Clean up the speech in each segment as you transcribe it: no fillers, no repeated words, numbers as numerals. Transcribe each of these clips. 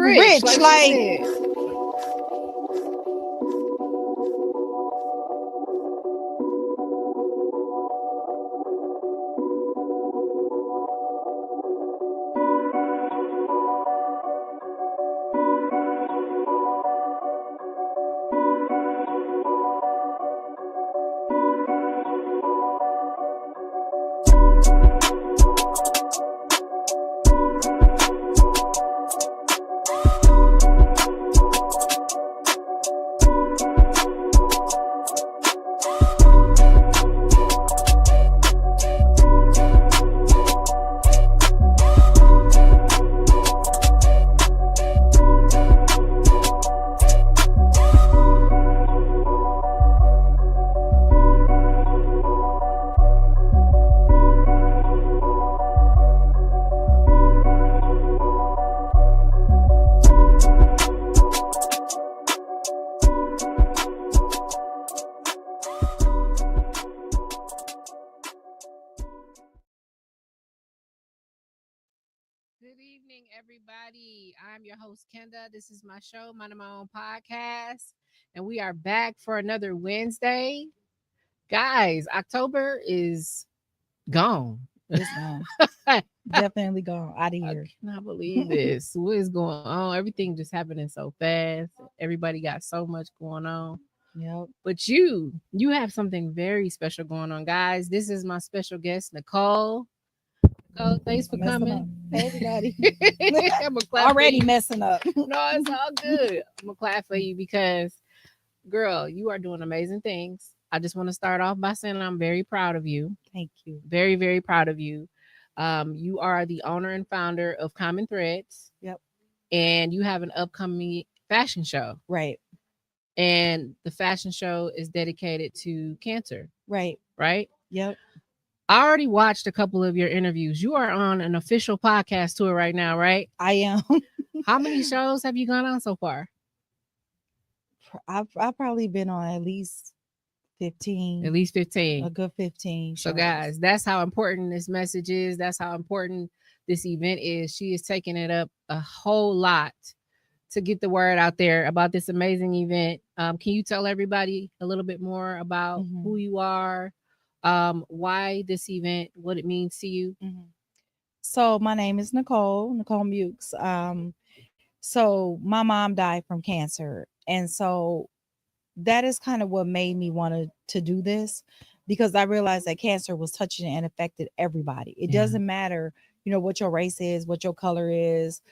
rich. Like Good evening, everybody. I'm your host, Kenda. This is my show, Mind My Own Podcast, and we are back for another Wednesday. Guys, October is gone. it's gone. Definitely gone out of I here. cannot believe this. What is going on? Everything just happening so fast. Everybody got so much going on. Yep. But you have something very special going on, guys. This is my special guest, Nicole. Nicole, thanks for I'm messing up. coming. Hey everybody. I'm gonna clap for Already you. messing up. No, it's all good. I'm gonna clap for you because, girl, you are doing amazing things. I just want to start off by saying I'm very proud of you. Thank you. Very, very proud of you. You are the owner and founder of Common Threads, Yep. and you have an upcoming fashion show. Right. And the fashion show is dedicated to cancer, Right. right? Yep. I already watched a couple of your interviews. You are on an official podcast tour right now, right? I am. How many shows have you gone on so far? I've probably been on at least 15. At least 15. A good 15 So, shows. guys, that's how important this message is. That's how important this event is. She is taking it up a whole lot to get the word out there about this amazing event. Can you tell everybody a little bit more about Mhm. who you are, why this event, what it means to you? Mhm. So my name is Nicole Mukes. So my mom died from cancer, and so that is kind of what made me want to do this, because I realized that cancer was touching and affected everybody. It Yeah. doesn't matter, what your race is, what your color is,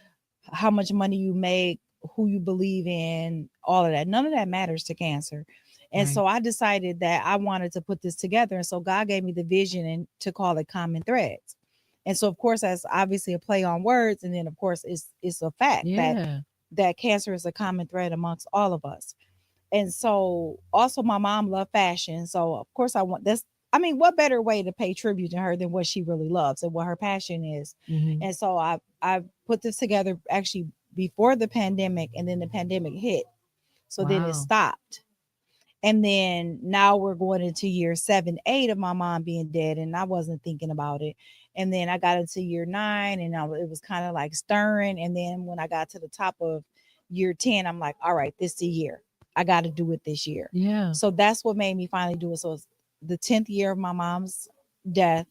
how much money you make, who you believe in, all of that. None of that matters to cancer. And Right. so I decided that I wanted to put this together. And so God gave me the vision and to call it Common Threads. And so of course that's obviously a play on words. And then of course it's a fact Yeah. that cancer is a common thread amongst all of us. And so also my mom loved fashion. So of course I want this. I mean, what better way to pay tribute to her than what she really loves and what her passion is? Mhm. And so I put this together actually before the pandemic, and then the pandemic hit. So then it Wow. stopped. And then now we're going into year 7, 8 of my mom being dead, and I wasn't thinking about it. And then I got into year 9, and it was kind of like stirring. And then when I got to the top of year 10, I'm like, all right, this is the year. I got to do it this year. Yeah. So that's what made me finally do it. So it's the 10th year of my mom's death.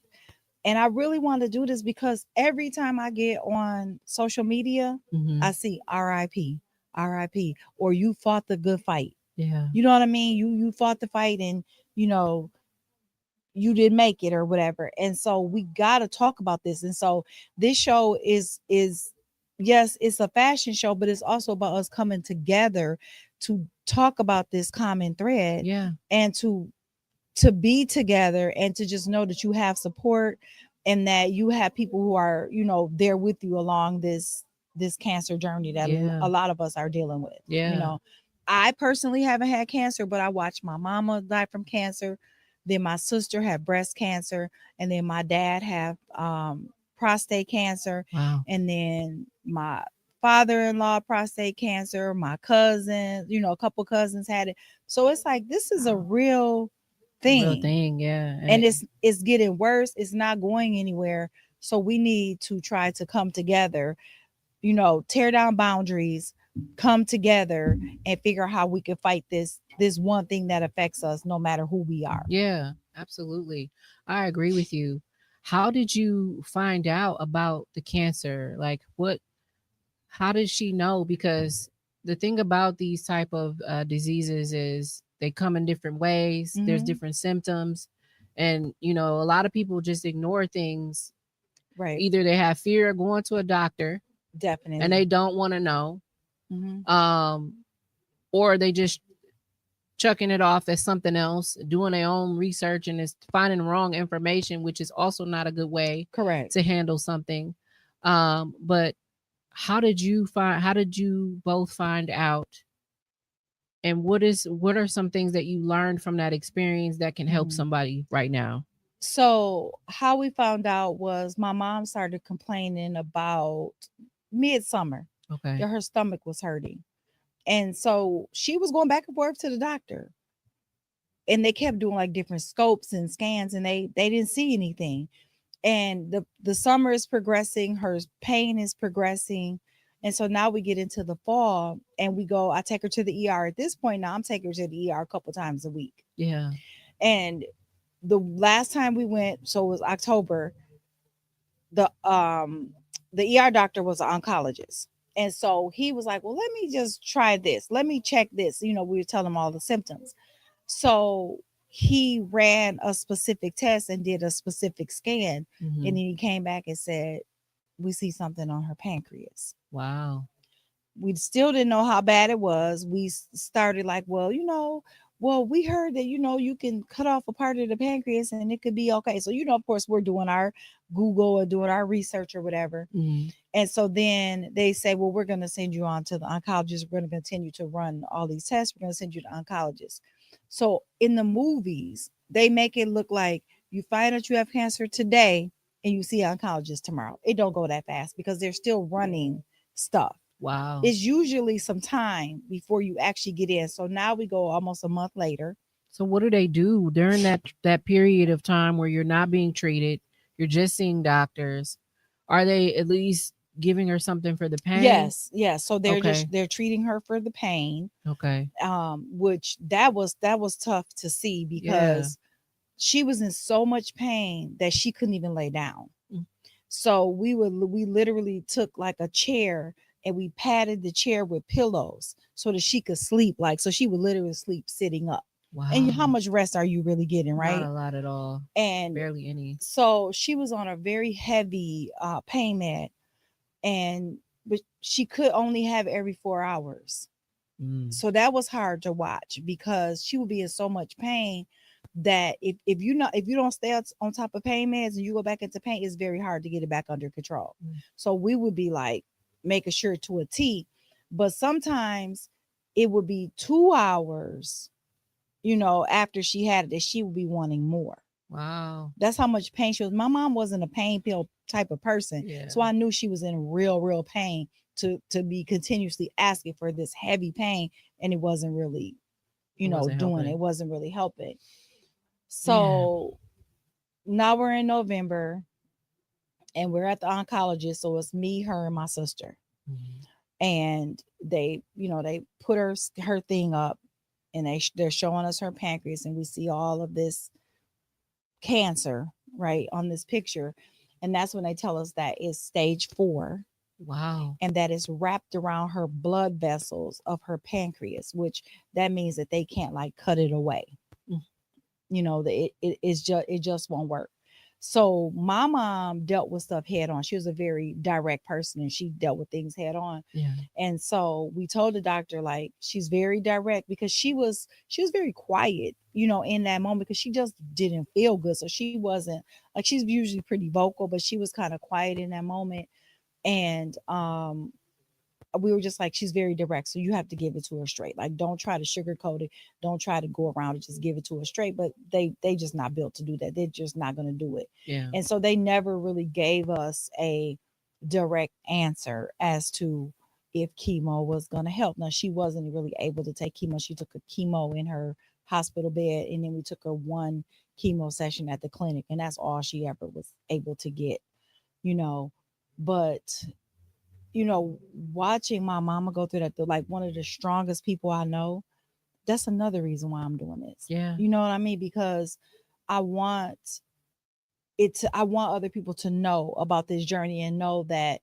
And I really want to do this because every time I get on social media, Mhm. I see RIP, RIP, or you fought the good fight. Yeah. You know what I mean? You fought the fight, and you know you didn't make it or whatever. And so we got to talk about this. And so this show is yes, it's a fashion show, but it's also about us coming together to talk about this common thread, Yeah. and to be together, and to just know that you have support, and that you have people who are, there with you along this cancer journey that Yeah. a lot of us are dealing with. Yeah. I personally haven't had cancer, but I watched my mama die from cancer. Then my sister had breast cancer, and then my dad had prostate cancer, Wow. and then my father-in-law prostate cancer. My cousin, a couple cousins had it. So it's like this is a real Real thing, thing. Yeah. and it's getting worse. It's not going anywhere. So we need to try to come together tear down boundaries, come together and figure out how we can fight this one thing that affects us no matter who we are. Yeah, absolutely. I agree with you. How did you find out about the cancer? Like how did she know? Because the thing about these type of diseases is they come in different ways. There's Hmm. different symptoms. And, a lot of people just ignore things. Right. Either they have fear of going to a doctor and they Definitely. don't want to know, Hmm. um, or they just chucking it off as something else, doing their own research and is finding wrong information, which is also not a good way Correct. to handle something. But how did you both find out, and what are some things that you learned from that experience that can help Mhm. somebody right now? So how we found out was my mom started complaining about midsummer Okay. that her stomach was hurting. And so she was going back and forth to the doctor. And they kept doing like different scopes and scans and they didn't see anything. And the summer is progressing, her pain is progressing. And so now we get into the fall and I take her to the ER. At this point now I'm taking her to the ER a couple times a week. Yeah. And the last time we went, so it was October, the the ER doctor was an oncologist. And so he was like, well, let me just try this. Let me check this. We were telling him all the symptoms. So he ran a specific test and did a specific scan. And then Hmm. he came back and said, we see something on her pancreas. Wow. We still didn't know how bad it was. We started like, well, well, we heard that, you can cut off a part of the pancreas and it could be okay. So, of course, we're doing our Google or doing our research or whatever. Hmm. And so then they say, well, we're going to send you on to the oncologist. We're going to continue to run all these tests. We're going to send you to oncologist. So in the movies, they make it look like you find out you have cancer today and you see an oncologist tomorrow. It don't go that fast because they're still running stuff. Wow. It's usually some time before you actually get in. So now we go almost a month later. So what do they do during that period of time where you're not being treated, you're just seeing doctors? Are they at least giving her something for the pain? Yes, yes. So Okay. they're treating her for the pain, Okay. which that was tough to see Yeah. because she was in so much pain that she couldn't even lay down. Mm. So we literally took like a chair and we padded the chair with pillows so that she could sleep, like, so she would literally sleep sitting up. And Wow. how much rest are you really getting, Not right? a lot at all. And Barely any. so she was on a very heavy pain med, and but she could only have every 4 hours. Mm. So that was hard to watch because she would be in so much pain that if you don't stay on top of pain meds and you go back into pain, it's very hard to get it back under control. Mm. So we would be like making sure to a T, but sometimes it would be 2 hours, after she had it, that she would be wanting more. Wow. That's how much pain she was. My mom wasn't a pain pill type of person, Yeah. so I knew she was in real pain to be continuously asking for this heavy pain, and it wasn't really, It wasn't doing it. helping. It wasn't really helping. Yeah. So now we're in November, and we're at the oncologist. So it's me, her, and my sister, Mhm. and they put her thing up, and they're showing us her pancreas, and we see all of this cancer right on this picture. And that's when they tell us that it's stage 4, Wow. and that is wrapped around her blood vessels of her pancreas, which that means that they can't like cut it away. Mm. It just won't work. So my mom dealt with stuff head on. She was a very direct person and she dealt with things head on. Yeah. And so we told the doctor, like, she's very direct because she was very quiet, in that moment, because she just didn't feel good. So she wasn't like, she's usually pretty vocal, but she was kind of quiet in that moment. And we were just like, she's very direct, so you have to give it to her straight. Like, don't try to sugarcoat it, don't try to go around it, just give it to her straight. But they just not built to do that. They're just not going to do it. Yeah. And so they never really gave us a direct answer as to if chemo was going to help. Now, she wasn't really able to take chemo. She took a chemo in her hospital bed, and then we took her one chemo session at the clinic, and that's all she ever was able to get. you know but you know, watching my mama go through that, like one of the strongest people I know, that's another reason why I'm doing this. Yeah. You know what I mean? Because I want I want other people to know about this journey and know that,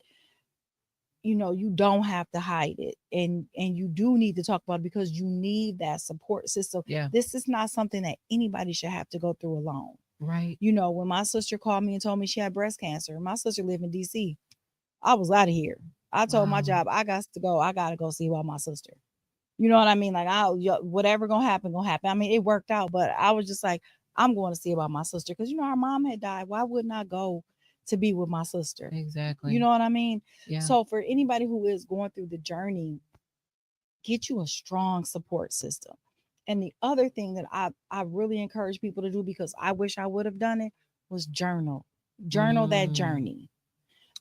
you know, you don't have to hide it, and you do need to talk about it because you need that support system. Yeah. This is not something that anybody should have to go through alone. Right. You know, when my sister called me and told me she had breast cancer, my sister lived in DC. I was out of here. I told my Wow. job I got to go. I got to go see about my sister. You know what I mean? Like, whatever gonna happen, gonna happen. I mean, it worked out, but I was just like, I'm going to see about my sister because, you know, her mom had died. Why wouldn't I go to be with my sister? You Exactly. know what I mean? Yeah. So for anybody who is going through the journey, get you a strong support system. And the other thing that I really encourage people to do, because I wish I would have done it, was journal that Mm. journey,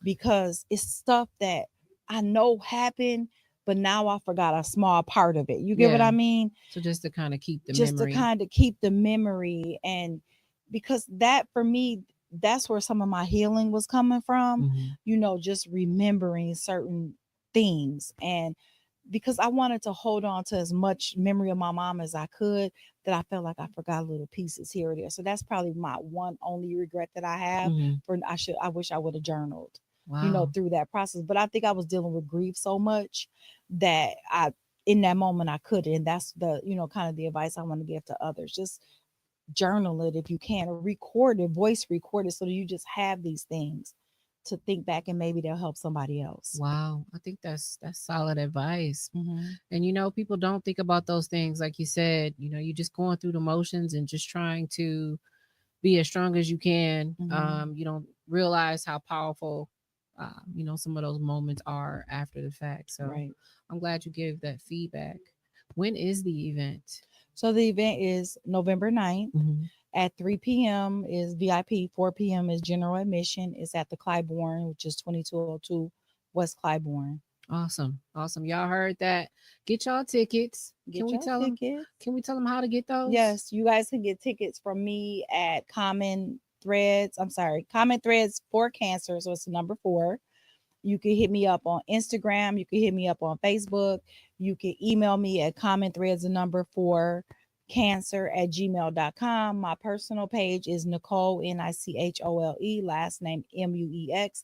because it's stuff that I know happened, but now I forgot a small part of it. You get what Yeah. I mean? So just to kind of keep the Just to memory. kind of keep the memory, and because that for me, that's where some of my healing was coming from, Mhm. you know, just remembering certain things. And because I wanted to hold on to as much memory of my mom as I could, that I felt like I forgot little pieces here or there. So that's probably my one only regret that I have. Mhm. For I wish I would have journaled, you know, Wow. through that process. But I think I was dealing with grief so much that I in that moment I couldn't. And that's the, you know, kind of the advice I want to give to others. Just journal it if you can, or record it, voice record it, so that you just have these things to think back, and maybe they'll help somebody else. Wow. I think that's solid advice. Hmm. And you know, people don't think about those things like you said, you know, you're just going through the motions and just trying to be as strong as you can. Hmm. You don't realize how powerful you know, some of those moments are after the fact. So Right. I'm glad you gave that feedback. When is the event? So the event is November 9th Hmm. at 3 p.m. is VIP, 4 p.m. is general admission. It's at the Clybourne, which is 2202 West Clybourne. Awesome. Awesome. Y'all heard that. Get y'all tickets. Get your tickets. Can we tell them how to get those? Yes, you guys can get tickets from me at Common Threads. I'm sorry, Common Threads for Cancer. So it's the number 4. You can hit me up on Instagram. You can hit me up on Facebook. You can email me at Common Threads, the number 4 cancer at gmail.com. My personal page is Nicole, Nichole, last name Mux.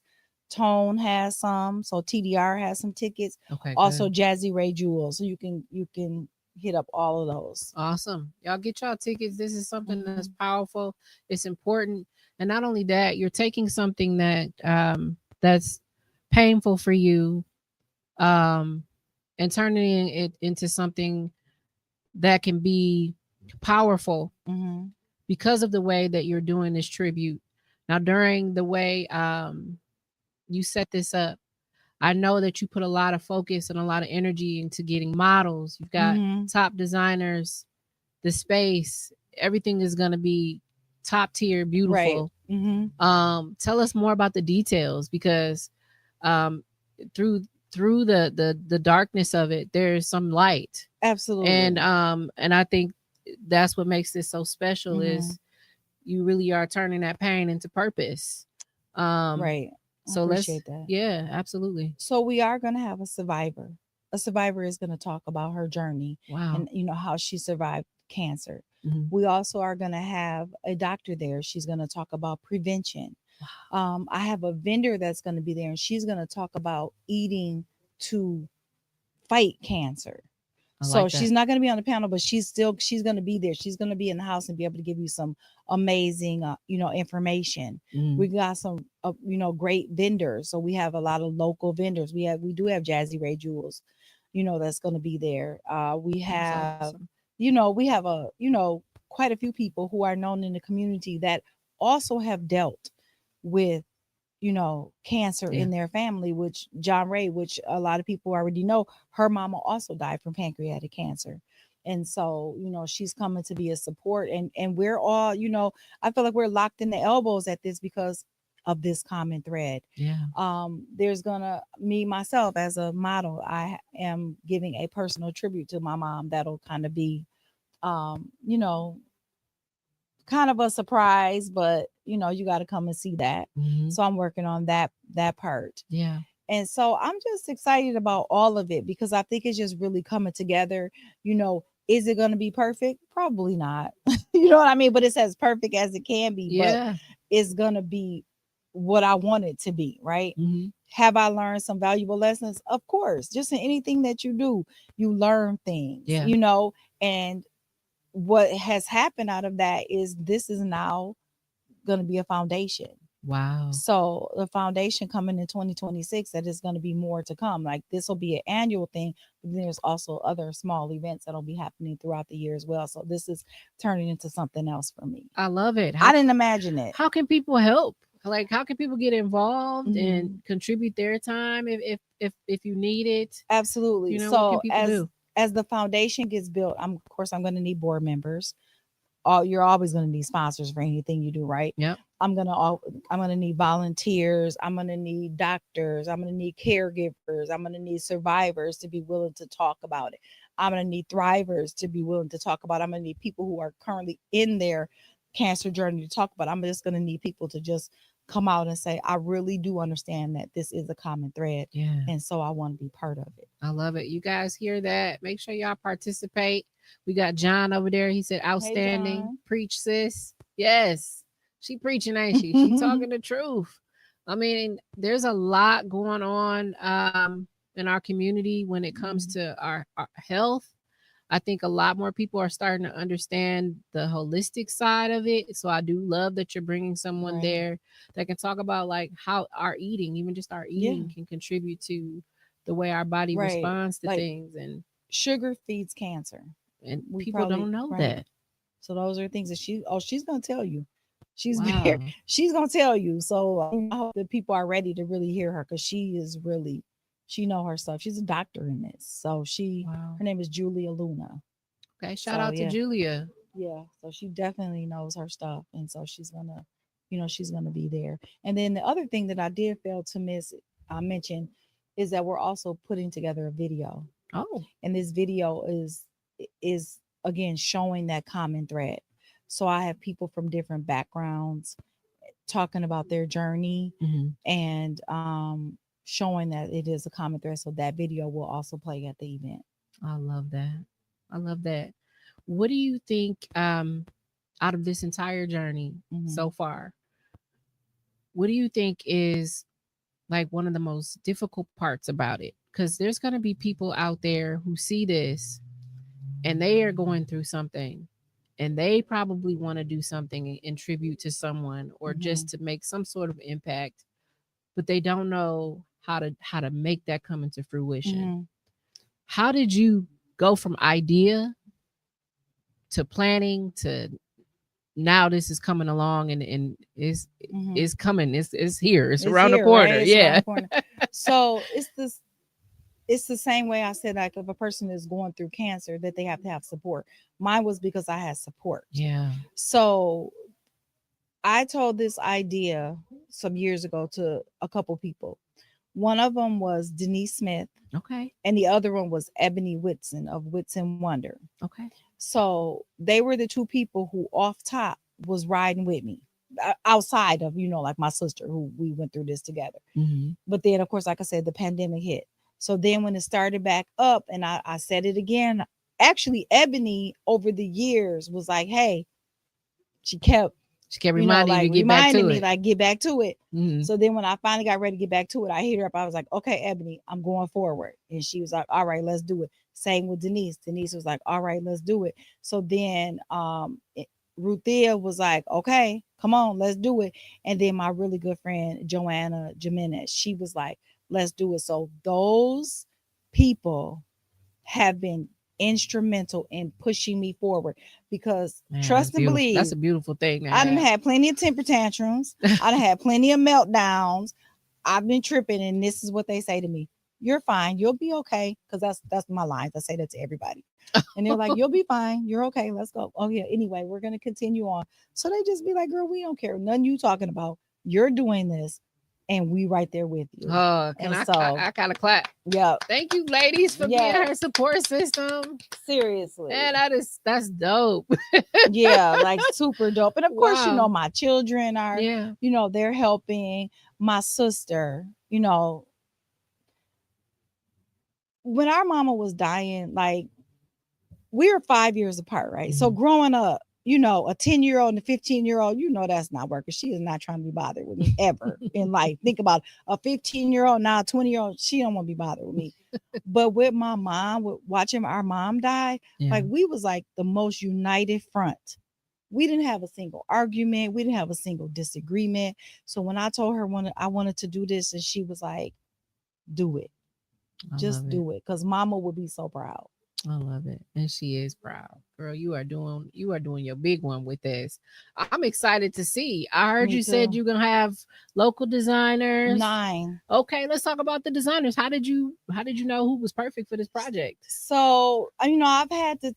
Tone has some, so TDR has some tickets. Okay, Also good. Jazzy Ray Jewels. So you can hit up all of those. Awesome. Y'all get y'all tickets. This is something that's Mhm. powerful. It's important. And not only that, you're taking something that that's painful for you um and turning it into something that can be powerful Mhm. because of the way that you're doing this tribute. Now during the way you set this up, I know that you put a lot of focus and a lot of energy into getting models. You've got Mhm. top designers, the space, everything is going to be top tier, Right. beautiful. Mhm. Tell us more about the details because um, through the darkness of it, there's some light, Absolutely. and I think that's what makes this so special Mhm. is you really are turning that pain into purpose. Um, Right. I so let's, appreciate that. yeah, absolutely. So we are going to have a survivor. A survivor is going to talk about her journey Wow. and, you know, how she survived cancer. Hmm. We also are going to have a doctor there. She's going to talk about prevention. I have a vendor that's going to be there, and she's going to talk about eating to fight cancer. I So like that. she's not going to be on the panel, but she's going to be there. She's going to be in the house and be able to give you some amazing, you know, information. Hmm. We got some, you know, great vendors. So we have a lot of local vendors. We do have Jazzy Ray Jewels, you know, that's going to be there. We That's have, awesome. you know, we have quite a few people who are known in the community that also have dealt with, you know, cancer Yeah. in their family, which John Ray, which a lot of people already know, her mama also died from pancreatic cancer. And so, you know, she's coming to be a support, and we're all, you know, I feel like we're locked in the elbows at this because of this common thread. Yeah. There's gonna me myself as a model, I am giving a personal tribute to my mom that'll kind of be you know, kind of a surprise, but you know, you got to come and see that. Hmm. So I'm working on that part. Yeah. And so I'm just excited about all of it because I think it's just really coming together. You know, is it going to be perfect? Probably not. You know what I mean? But it's as perfect as it can be, but Yeah. it's going to be what I want it to be, right? Hmm. Have I learned some valuable lessons? Of course. Just in anything that you do, you learn things, Yeah. you know, and what has happened out of that is this is now going to be a foundation. Wow. So the foundation coming in 2026, that is going to be more to come. Like this will be an annual thing, but there's also other small events that'll be happening throughout the year as well. So this is turning into something else for me. I love it. I didn't imagine it. How can people help? Like, how can people get involved and Mhm. contribute their time if you need it? Absolutely. You know, what can So people do? as the foundation gets built, I'm of course I'm going to need board members. All you're always going to need sponsors for anything you do, right? Yep. I'm gonna need volunteers. I'm gonna need doctors. I'm gonna need caregivers. I'm gonna need survivors to be willing to talk about it. I'm gonna need thrivers to be willing to talk about it. I'm gonna need people who are currently in their cancer journey to talk about it. I'm just gonna need people to just come out and say, I really do understand that this is a common thread. Yeah. And so I want to be part of it. I love it. You guys hear that? Make sure y'all participate. We got John over there. He said, Hey, outstanding. John. Preach, sis. Yes. She preaching, ain't she? She talking the truth. I mean, there's a lot going on in our community when it comes to our health. I think a lot more people are starting to understand the holistic side of it. So I do love that you're bringing someone Right. there that can talk about like how our eating, even just our Yeah. eating, can contribute to the way our body Right. responds to Like things, sugar feeds cancer. and We people probably don't know right. that. So those are things that she's gonna tell you. She's very Wow. she's gonna tell you. So I hope that people are ready to really hear her because she know her stuff. She's a doctor in this. So Wow. her name is Julia Luna. Okay. Shout So out to Julia. yeah. So she definitely knows her stuff, and so she's gonna be there. And then the other thing that I did fail to mention is that we're also putting together a video, Oh. and this video is again showing that common thread. So I have people from different backgrounds talking about their journey Hmm. and showing that it is a common thread. So that video will also play at the event. I love that. I love that. What do you think out of this entire journey Hmm. so far? What do you think is like one of the most difficult parts about it? Because there's going to be people out there who see this and they are going through something and they probably want to do something in tribute to someone or Hmm. just to make some sort of impact, but they don't know how to make that come into fruition. Hmm. How did you go from idea to planning to now this is coming along and Hmm. is coming, it's here, it's It's around the here, right? corner. It's around Yeah. the corner. So it's the same way I said, like if a person is going through cancer, that they have to have support. Mine was because I had support. Yeah. So I told this idea some years ago to a couple people. One of them was Denise Smith, Okay. and the other one was Ebony Whitson of Whitson Wonder. Okay. So they were the two people who, off top, was riding with me outside of, like my sister, who we went through this together. Hmm. But then, of course, like I said, the pandemic hit. So then when it started back up, and I said it again, actually, Ebony over the years was like, hey, she kept She kept reminding you like to get back reminding to me, it. like, get back to it. Hmm. So then when I finally got ready to get back to it, I hit her up. I was like, okay, Ebony, I'm going forward. And she was like, all right, let's do it. Same with Denise. Denise was like, all right, let's do it. So then Ruthia was like, okay, come on, let's do it. And then my really good friend, Joanna Jimenez, she was like, let's do it. So those people have been instrumental in pushing me forward because Man, that's trust and beautiful. believe, That's a beautiful thing to I done have. had plenty of temper tantrums. I done had plenty of meltdowns. I've been tripping, and this is what they say to me: "You're fine. You'll be okay." Because that's my lines. I say that to everybody, and they're like, "You'll be fine. You're okay. Let's go." Oh yeah. Anyway, we're gonna continue on. So they just be like, "Girl, we don't care. None you talking about. You're doing this, and we right there with you." Can And I, so, I gotta clap. yeah, Thank you, ladies, for being yeah, her support system. seriously. Man, that's dope. Yeah, like super dope. And of course, Wow. my children are, Yeah. they're helping my sister, when our mama was dying, like we were 5 years apart, right? So Mhm. growing up, a 10-year-old and a 15-year-old, that's not working. She is not trying to be bothered with me ever in life. Think about a 15-year-old, now a 20-year-old, she don't want to be bothered with me. But with my mom, with watching our mom die, Yeah. like we was like the most united front. We didn't have a single argument. We didn't have a single disagreement. So when I told her I wanted to do this, and she was like, do it. I Just love it. do it. Because mama would be so proud. I love it. And she is proud. Girl, you are doing your big one with this. I'm excited to see. I heard Me you said too. you're gonna have local designers. 9. Okay, let's talk about the designers. How did you know who was perfect for this project? So, I've had to,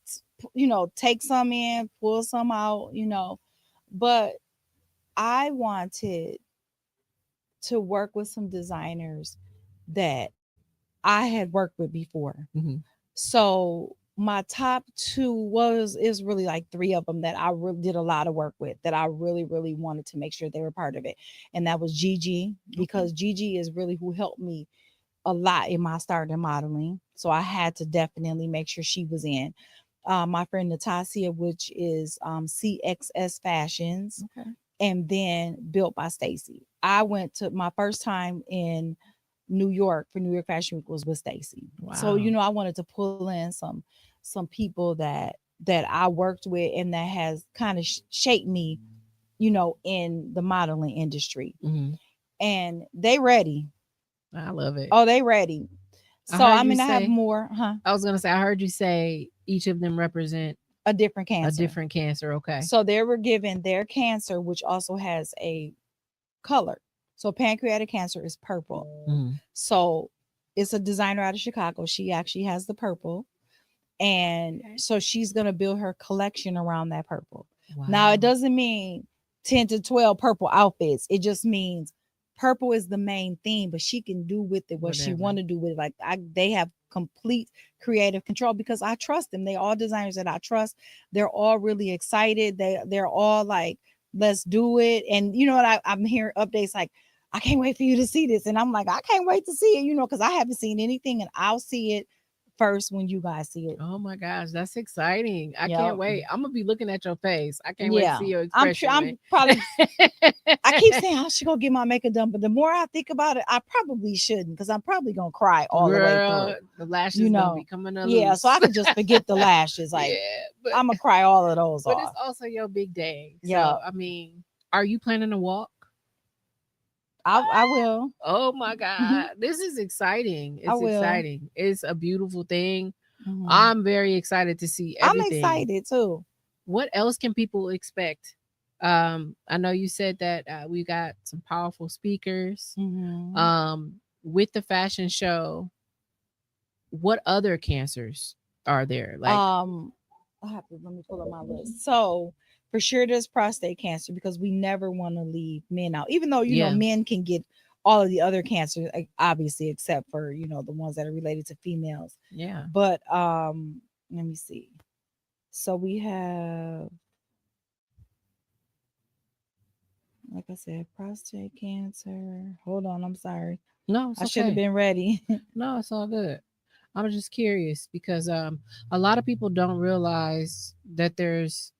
take some in, pull some out, but I wanted to work with some designers that I had worked with before. Hmm. So my top two is really like three of them that I really did a lot of work with, that I really, really wanted to make sure they were part of it. And that was Gigi, Okay. because Gigi is really who helped me a lot in my start in modeling. So I had to definitely make sure she was in. My friend Natasia, which is CXS Fashions, Okay. and then Built by Stacy. I went to my first time in New York for New York Fashion Week was with Stacy. So Wow. I wanted to pull in some people that I worked with and that has kind of shaped me, in the modeling industry. Hmm. And they ready. I love it. Oh, they ready. I So heard I you mean, I have say. more, huh? I was gonna say. I heard you say each of them represent A different a cancer. different cancer. Okay. So they were given their cancer, which also has a color. So pancreatic cancer is purple. Hmm. So it's a designer out of Chicago. She actually has the purple. And Okay. so she's going to build her collection around that purple. Now, it Wow. doesn't mean 10 to 12 purple outfits. It just means purple is the main theme, but she can do with it what she Whatever. want to do with it. Like they have complete creative control because I trust them. They all designers that I trust. They're all really excited. They're all like, let's do it. And you know what? I'm hearing updates like, I can't wait for you to see this. And I'm like, I can't wait to see it, because I haven't seen anything, and I'll see it first when you guys see it. Oh my gosh, that's exciting. I can't Yep. wait. I'm gonna be looking at your face. I can't wait to Yeah. see your I'm sure expression, man. I'm probably I keep saying I should go get my makeup done, but the more I think about it, I probably shouldn't because I'm probably gonna cry all the way Girl, through. the You lashes gonna be know. coming Yeah, so loose. I could just forget the lashes. Like Yeah, but I'm gonna cry all of those but it's off. also your big day. Yeah. So I mean, are you planning to walk? I will. Oh my God. This is exciting. I It's will. exciting. It's a beautiful thing. Mhm. I'm very excited to see I'm everything. excited too. What else can people expect? I know you said that we got some powerful speakers. Mhm. Um, with the fashion show, what other cancers are there? Like, Um, I have to let me pull up my list. So for sure, there's prostate cancer because we never want to leave men out, even though yeah, men can get all of the other cancers, obviously, except for the ones that are related to females. yeah. But let me see. So we have, like I said, prostate cancer. Hold on, I'm sorry. No, it's I should have okay. been ready. No, it's all good. I'm just curious because a lot of people don't realize that there's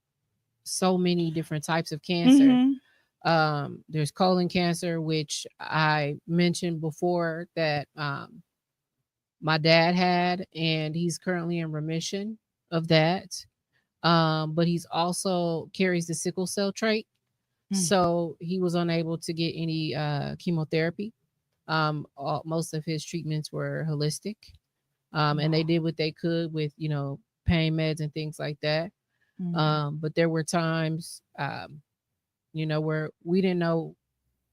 so many different types of cancer. Mhm. There's colon cancer, which I mentioned before that my dad had, and he's currently in remission of that. But he's also carries the sickle cell trait, Mm. so he was unable to get any chemotherapy. Most of his treatments were holistic, and they Wow. did what they could with pain meds and things like that. Mm. But there were times, where we didn't know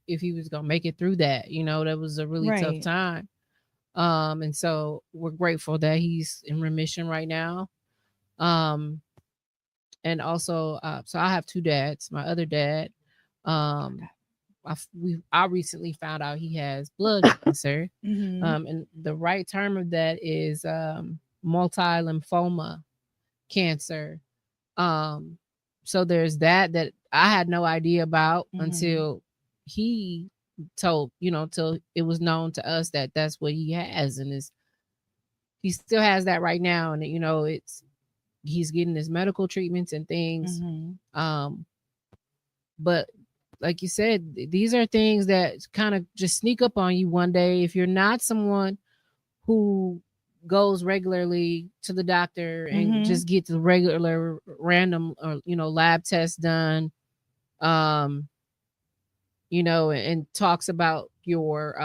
if he was gonna make it through that. That was a really tough Right. time. And so we're grateful that he's in remission right now. Um, and also, so I have two dads. My other dad, um, I recently found out he has blood cancer. Mhm. And the right term of that is multi lymphoma cancer. Um, so there's that I had no idea about Mhm. until he till it was known to us that that's what he has, and he still has that right now, and it's he's getting his medical treatments and things. Mm-hmm. Um, but like you said, these are things that kind of just sneak up on you one day if you're not someone who goes regularly to the doctor and Mm-hmm. just gets the regular random or lab tests done. Um, and talks about your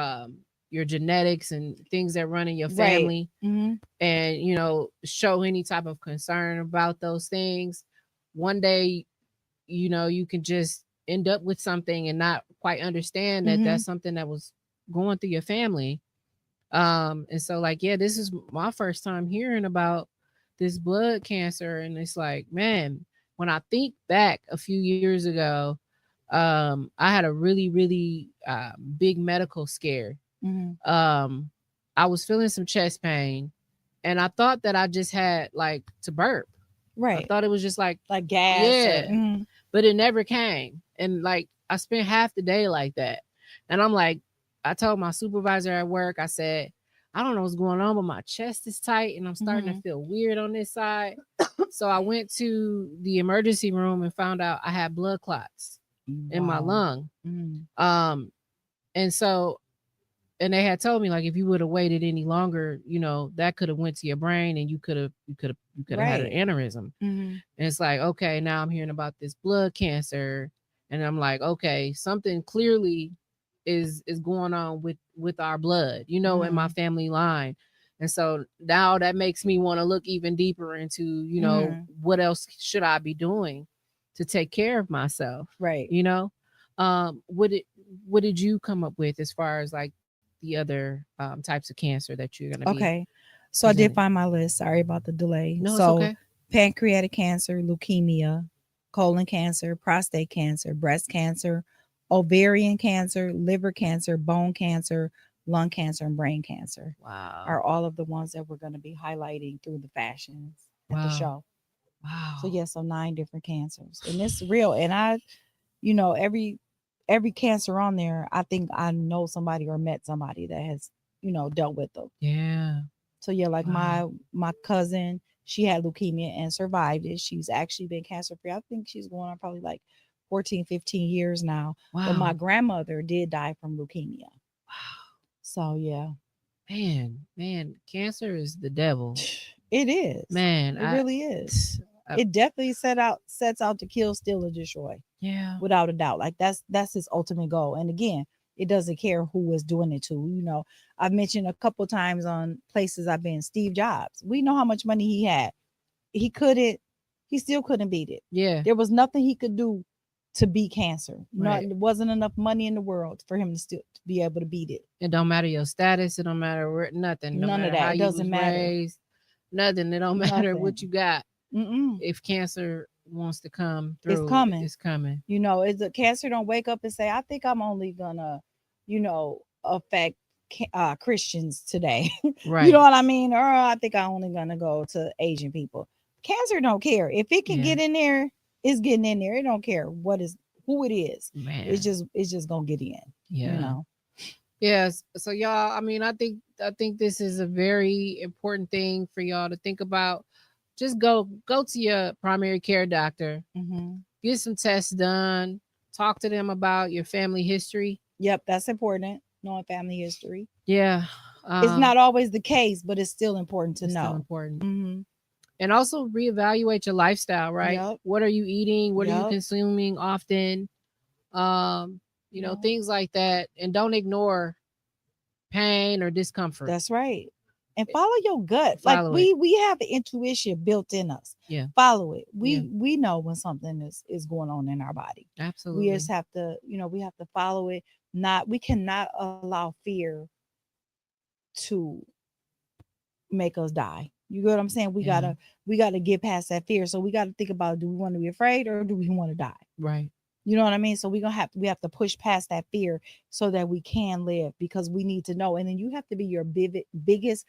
genetics and things that run in your Right. family, Mm-hmm. and show any type of concern about those things. One day, you can just end up with something and not quite understand that Mm-hmm. that's something that was going through your family. And so, like, yeah, this is my first time hearing about this blood cancer, and it's like, man, when I think back a few years ago, I had a really, really big medical scare. Mm-hmm. um I was feeling some chest pain, and I thought that I just had like to burp. I Right. thought it was just like, Like gas or yeah, mm-hmm. but it never came. And like I spent half the day like that. And I'm like, I told my supervisor at work, I said, I don't know what's going on, but my chest is tight and I'm starting to Mm-hmm. feel weird on this side. So I went to the emergency room and found out I had blood clots in my Wow. lung. Mm-hmm. Um, and so and they had told me, like, if you would have waited any longer, that could have went to your brain, and you could have had an Right. aneurysm. Mm-hmm. And it's like, okay, now I'm hearing about this blood cancer, and I'm like, okay, something clearly is going on with our blood, in my Mm-hmm. family line. And so now that makes me want to look even deeper into, Mm-hmm. what else should I be doing to take care of myself, Right. you know? What did you come up with as far as like the other types of cancer that you're going to be Okay. So I did presenting? find my list. Sorry about the delay. No, it's So okay. pancreatic cancer, leukemia, colon cancer, prostate cancer, breast cancer, ovarian cancer, liver cancer, bone cancer, lung cancer, and brain cancer Wow. are all of the ones that we're going to be highlighting through the fashions at the Wow. show. So Wow. yes, so 9 different cancers. And it's real. And every cancer on there, I think I know somebody or met somebody that has, dealt with them. Yeah. So yeah, like Wow. my cousin, she had leukemia and survived it. She's actually been cancer free. I think she's going on probably like 14, 15 years now. But my Wow. grandmother did die from leukemia. Wow. So yeah, Man, cancer is the devil. it is. Man, It really is. I It definitely sets out to kill, steal, and destroy, yeah. without a doubt. Like that's his ultimate goal. And again, it doesn't care who is doing it to. I've mentioned a couple times on places I've been, Steve Jobs. We know how much money he had. He couldn't, he still couldn't beat it. Yeah. There was nothing he could do to beat cancer. Not Right. there wasn't enough money in the world for him to still to be able to beat it. It don't matter your status. It don't matter where, nothing. No None of matter that. how It you doesn't was matter. raised. Nothing. It don't matter what Nothing. you got. Mm-mm. If cancer wants to come It's through, coming. it's coming. It's a cancer don't wake up and say, I think I'm only gonna, affect Christians today. You know Right. what I mean? Or I think I'm only gonna go to Asian people. Cancer don't care. If it can Yeah. get in there, it's getting in there. It don't care who it is. Man. It's just gonna get in, you Yeah. know. Yes. So y'all, I mean, I think this is a very important thing for y'all to think about. Just go to your primary care doctor, Hmm. get some tests done, talk to them about your family history. Yep, that's important. Knowing family history. Yeah. It's Um, not always the case, but it's still important to it's still know. important. Hmm. And also reevaluate your lifestyle, right? Yep. What are you eating? What are you Yep. consuming often? Um, Yep. things like that. And don't ignore pain or discomfort. That's right. And follow your gut. Like Follow it. we have intuition built in us. Yeah. Follow it. Yeah. We know when something is going on in our body. We Absolutely. just have to, we have to follow it. Not we cannot allow fear to make us die. You get what I'm saying? Yeah. We gotta get past that fear. So we gotta think about, do we want to be afraid or do we want to die? Right. You know what I mean? So we have to push past that fear so that we can live, because we need to know. And then you have to be your biggest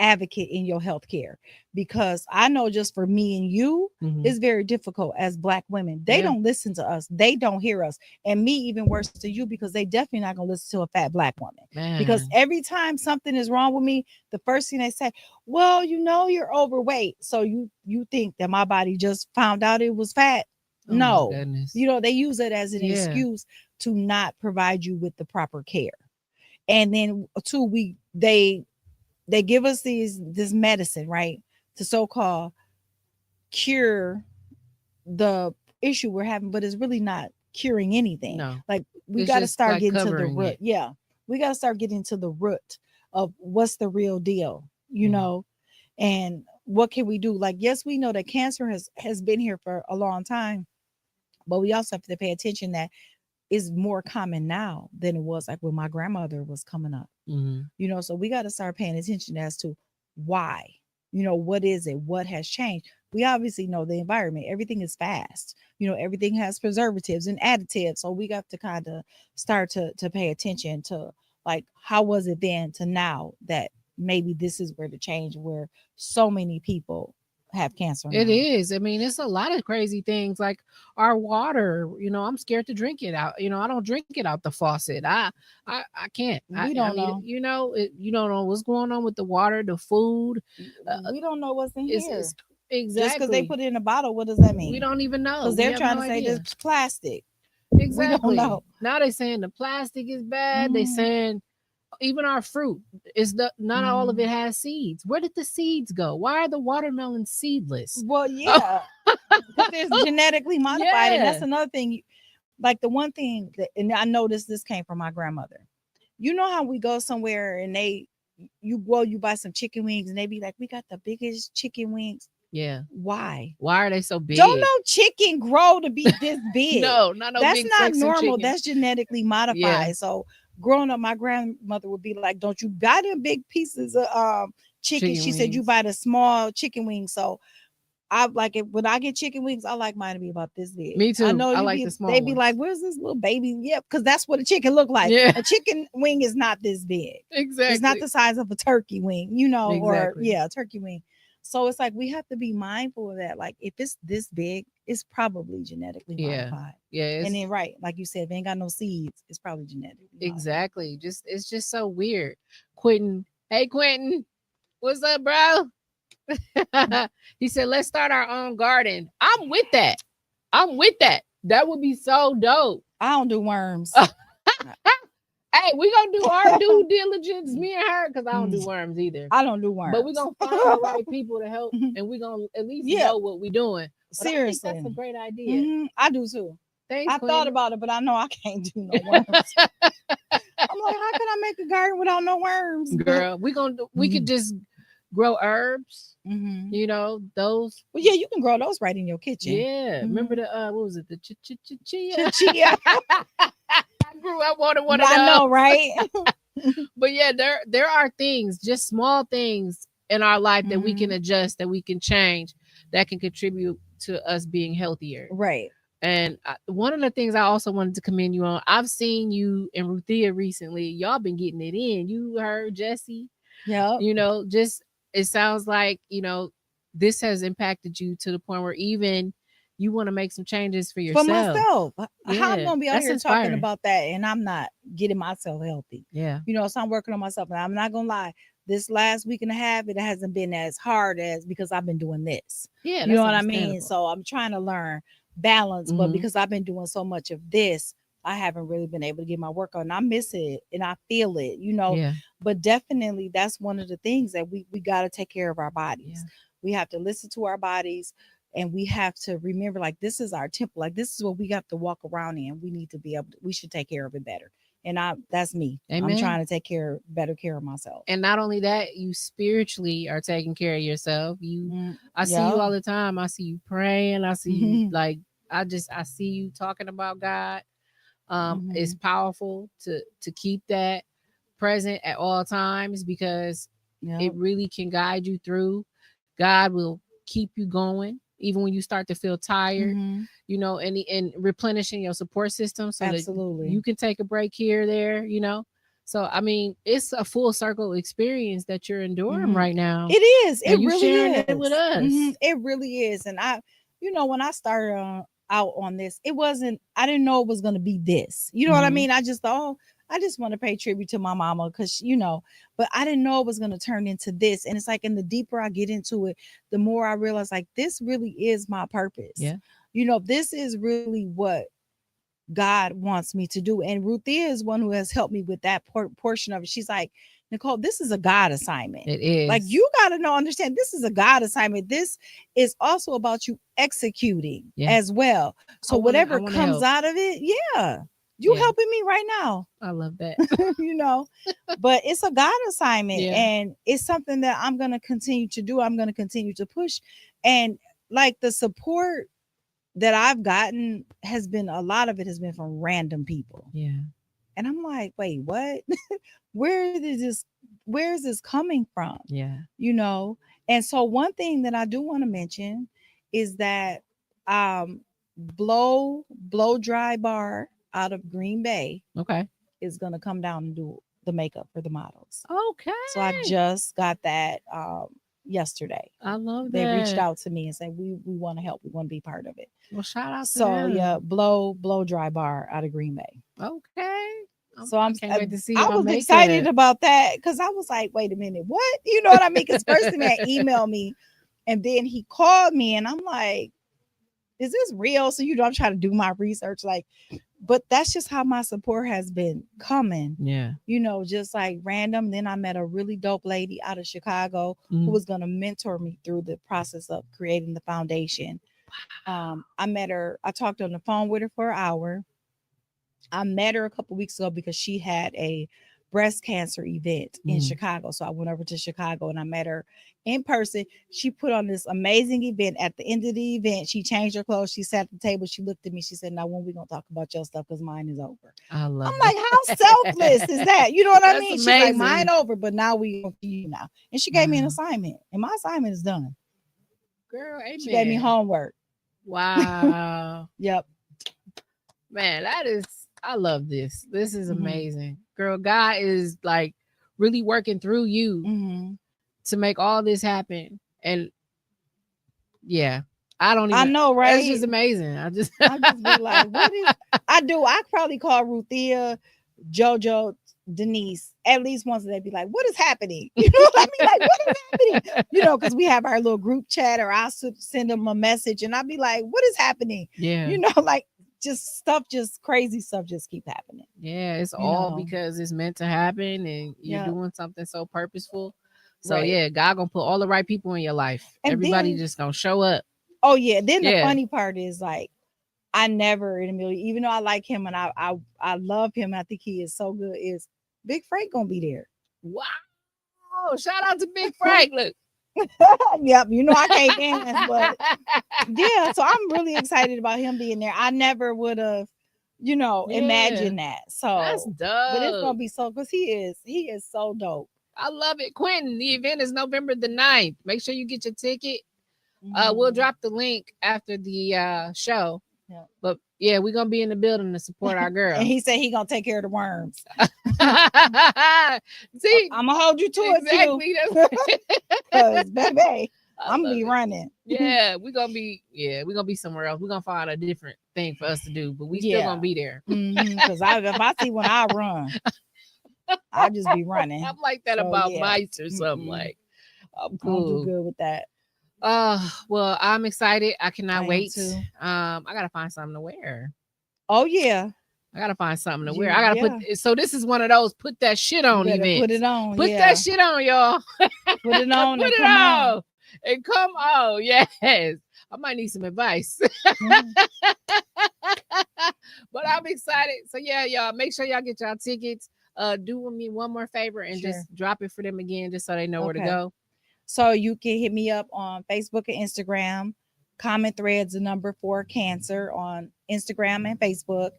advocate in your health care, because I know just for me and you, Mhm. it's very difficult as Black women. They Yeah. don't listen to us, they don't hear us, and me even worse to you, because they definitely not gonna listen to a fat Black woman. Because Man. every time something is wrong with me, the first thing they say, well, you're overweight, so you think that my body just found out it was fat. Oh my No, goodness. they use it as an Yeah. excuse to not provide you with the proper care. And then two, they give us this medicine, right, to so-called cure the issue we're having, but it's really not curing anything. No. Like, we It's got to just start like getting to the covering root. it. Yeah, we got to start getting to the root of what's the real deal, Yeah. and what can we do. Like, yes, we know that cancer has been here for a long time, but we also have to pay attention that it's more common now than it was like when my grandmother was coming up. Mhm. So we got to start paying attention as to why. What is it, what has changed. We obviously know the environment, everything is fast. Everything has preservatives and additives, so we got to kind of start to pay attention to, like, how was it then to now, that maybe this is where the change, where so many people have cancer It now. is. I mean, it's a lot of crazy things like our water. I'm scared to drink it out. I don't drink it out the faucet. I can't. We I don't need it. know. You don't know what's going on with the water, the food. We don't know what's in here. It's Just because they exactly. put it in a bottle, what does that We mean? don't even know. Because We they're have trying no to say idea. this plastic. We don't Exactly. know. Now they saying the plastic is bad. They Mhm, saying even our fruit is not all of mhm. it has seeds. Where did the seeds go? Why are the watermelons seedless? Well, Oh, yeah, because it's genetically modified, and yeah. that's another thing. Like, the one thing that, and I noticed this came from my grandmother. You know how we go somewhere and you buy some chicken wings, and they be like, "We got the biggest chicken wings." Yeah. Why? Why are they so Don't big? no chicken grow to be this big. No, not no That's big not Texan normal. chicken. That's genetically Yeah. modified. So growing up, my grandmother would be like, "Don't you buy them big pieces of chicken?" Chicken She said, "You wings. buy the small chicken wings." So I like it when I get chicken wings. I like mine to be about this big. Me I too. know I like the they small be like, ones. "Where's this little baby?" Yeah, because that's what a chicken look like. Yeah, A chicken wing is not this big. It's not exactly. the size of a turkey wing, or Exactly. yeah, a turkey wing. So it's like we have to be mindful of that. Like, if it's this big, it's probably genetically Yeah. modified. Yeah, And it's then, right, like you said, if it ain't got no seeds, it's probably genetically modified. exactly. Just it's just so weird. Quentin. Hey Quentin. What's up, bro? He said, let's start our own garden. I'm with that. I'm with that. That would be so dope. I don't do worms. Hey, we gonna do our due diligence, me and her, because I don't Mm, do worms either. I don't do But we're worms. gonna find the right people to help, and we're gonna at least Yeah, know what we're doing. But I think seriously. that's a great idea. I do too. Thanks, I thought Quentin. about it, but I know I can't do no worms. I'm like, how can I make a garden without no worms? But Girl, we could just grow herbs, mm-hmm. those. Well, yeah, you can grow those right in your kitchen. Yeah. Remember Mm-hmm. the what was it? The chia. Chia. I grew up wanting one of I those. know, right? But yeah, there are things, just small things in our life that we can Mhm. adjust, that we can change, that can contribute to us being healthier. Right. And one of the things I also wanted to commend you on, I've seen you and Ruthia recently. Y'all been getting it in. You heard Jesse. Yep. Just it sounds like this has impacted you to the point where even you want to make some changes for For yourself. myself. How I'm Yeah, gonna be out that's here talking inspiring. about that and I'm not getting myself healthy. Yeah, So I'm working on myself, and I'm not gonna lie. This last week and a half, it hasn't been as hard as because I've been doing this. yeah, You know that's what I mean? understandable. So I'm trying to learn balance, but Hmm. because I've been doing so much of this, I haven't really been able to get my work on. I miss it and I feel it. Yeah, But definitely that's one of the things that we got to take care of our bodies. yeah, We have to listen to our bodies, and we have to remember, like, this is our temple. Like, this is what we got to walk around in. We need to be able to, we should take care of it better. And that's me. I'm amen. trying to take better care of myself. And not only that, you spiritually are taking care of yourself. I see you Yeah. all the time. I see you praying. I see you Hmm. like I see you talking about God. It's Hmm. powerful to keep that present at all times, because Yeah. it really can guide you through. God will keep you going even when you start to feel tired, Hmm. and replenishing your support system so that Absolutely. you can take a break here or there, So I mean, it's a full circle experience that you're enduring Mhm. right now, It is. It and you really sharing is. it with us. It really is. And when I started out on this, it wasn't. I didn't know it was going to be this. You know what I Mhm. mean? I just thought, oh, I just want to pay tribute to my mama because but I didn't know it was going to turn into this. And it's like, and the deeper I get into it, the more I realize like this really is my purpose. Yeah. This is really what God wants me to do. And Ruthia is one who has helped me with that portion of it. She's like, Nicole, this is a God assignment. It is. Like, you got to understand, this is a God assignment. This is also about you executing as well. So whatever comes help. out of it, you helping me right now. I love that. But it's a God assignment, Yeah. and it's something that I'm going to continue to do. I'm going to continue to push. And like the support that I've gotten has been, a lot of it has been from random people. Yeah. And I'm like, wait, what? Where is this coming from? Yeah. And so one thing that I do want to mention is that blow dry bar out of Green Bay Okay. is gonna come down and do the makeup for the models. Okay. So I just got that yesterday. I love that. They reached out to me and said we want to help. We want to be part of it. Well, shout out to So them. yeah, blow dry bar out of Green Bay. Okay. So I can't wait to see. I was excited about that because I was like, wait a minute, what? You know what I mean? Because first the man emailed me, and then he called me, and I'm like, is this real? So I'm trying to do my research, like, but that's just how my support has been coming. Yeah. Just like random. Then I met a really dope lady out of Chicago who was gonna mentor me through the process of creating the foundation. I met her. I talked on the phone with her for an hour. I met her a couple weeks ago because she had a breast cancer event in Chicago. So I went over to Chicago and I met her in person. She put on this amazing event. At the end of the event, she changed her clothes. She sat at the table. She looked at me. She said, now when we going to talk about your stuff? Because mine is over. I'm like, how selfless is that? You know what I mean? She's like, mine over, but now we going to you now. And she gave me an assignment. And my assignment is done. Girl, amen. She gave me homework. Wow. Yep. Man, I love this. This is amazing. Girl, God is like really working through you to make all this happen. And yeah, I know, right? It's just amazing. I just be like, what is I probably call Ruthia, JoJo, Denise at least once a day, be like, what is happening? You know what I mean? Like, what is happening? Because we have our little group chat, or I'll send them a message and I'll be like, what is happening? Yeah. Like just crazy stuff just keep happening. Yeah, it's all because it's meant to happen and you're doing something so purposeful. So yeah, God gonna put all the right people in your life. And everybody just gonna show up. Oh yeah. Then the funny part is like, I never in a million, even though I like him and I love him, I think he is so good, is Big Frank gonna be there. Wow. Shout out to Big Frank. Look. Yep, I can't dance, but yeah, so I'm really excited about him being there. I never would have, imagined that. So that's dope. But it's gonna be so, because he is so dope. I love it. Quentin, the event is November the 9th. Make sure you get your ticket. We'll drop the link after the show. Yeah. But yeah, we're gonna be in the building to support our girl. And he said he gonna take care of the worms. See, I'm gonna hold you to it too. Because baby, I'm gonna be running. Yeah, we're gonna be somewhere else. We're gonna find a different thing for us to do, but we still gonna be there. Because if I see when I run, I'll just be running. I'm like that about mice or something. Like, I'm cool. I'll do good with that. Well, I'm excited. I cannot wait. I gotta find something to wear. Oh yeah. I gotta find something to wear. I gotta put. So this is one of those put that shit on events. Put it on. Put that shit on, y'all. Put it on. Put it on. And come on. Yes. I might need some advice. But I'm excited. So yeah, y'all make sure y'all get y'all tickets. Do me one more favor and just drop it for them again, just so they know where to go. So you can hit me up on Facebook and Instagram. Comment Threads, the number 4 Cancer on Instagram and Facebook.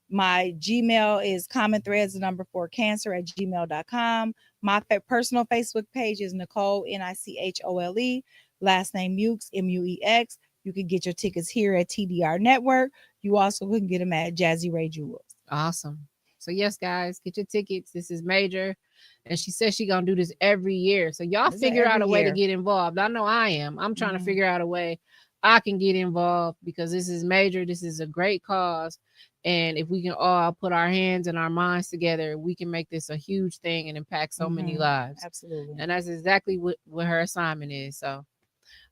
My Gmail is commentthreads, the number 4 Cancer at gmail.com. My personal Facebook page is Nicole, Nichole. Last name Mux, Mux. You can get your tickets here at TDR Network. You also can get them at Jazzy Ray Jewels. Awesome. So yes, guys, get your tickets. This is major. And she says she gonna do this every year. So y'all It's figure out every a way to year. get involved. I know I am. I'm trying to Mhm. figure out a way I can get involved because this is major. This is a great cause. And if we can all put our hands and our minds together, we can make this a huge thing and impact so many Mhm. lives. Absolutely. And that's exactly what her assignment is. So,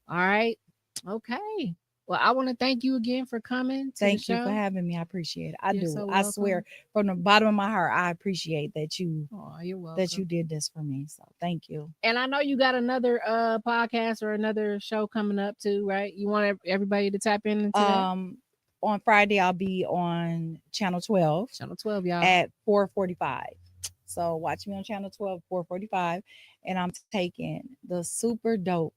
all right. Okay. Well, I want to thank you again for coming to the Thank you for show. having me. I appreciate it. I You're do. so I welcome. swear from the bottom of my heart, I appreciate Oh, you're welcome. that you did this for me. So thank you. And I know you got another podcast or another show coming up too, right? You want everybody to tap into that? On Friday I'll be on channel 12 Channel 12, y'all. at 4:45. So watch me on channel 12, 4:45. And I'm taking the super dope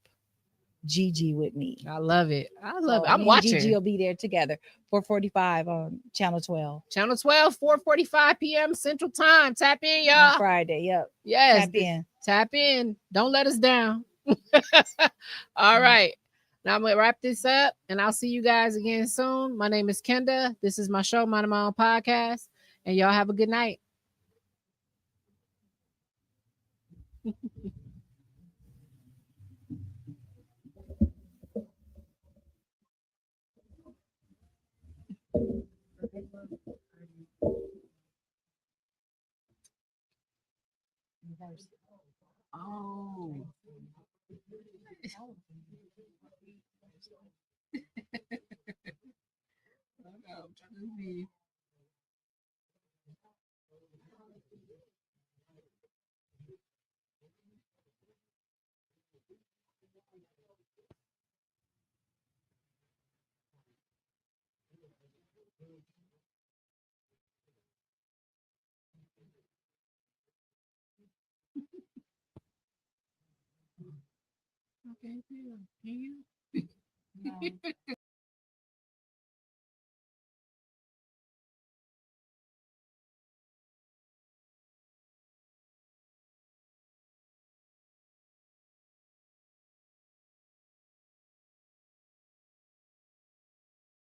Gigi with me. I love it. I love So it. I'm me and Gigi watching. will be there together. 4:45 on channel 12 Channel 12, 4:45 p.m. Central Time. Tap in, on y'all. Friday. Yep. Yes. Tap in. Tap in. Don't let us down. All Mhm. right. Now I'm gonna wrap this up and I'll see you guys again soon. My name is Kenda. This is my show, Mind My Own Podcast. And y'all have a good night. Oh. Okay, can you?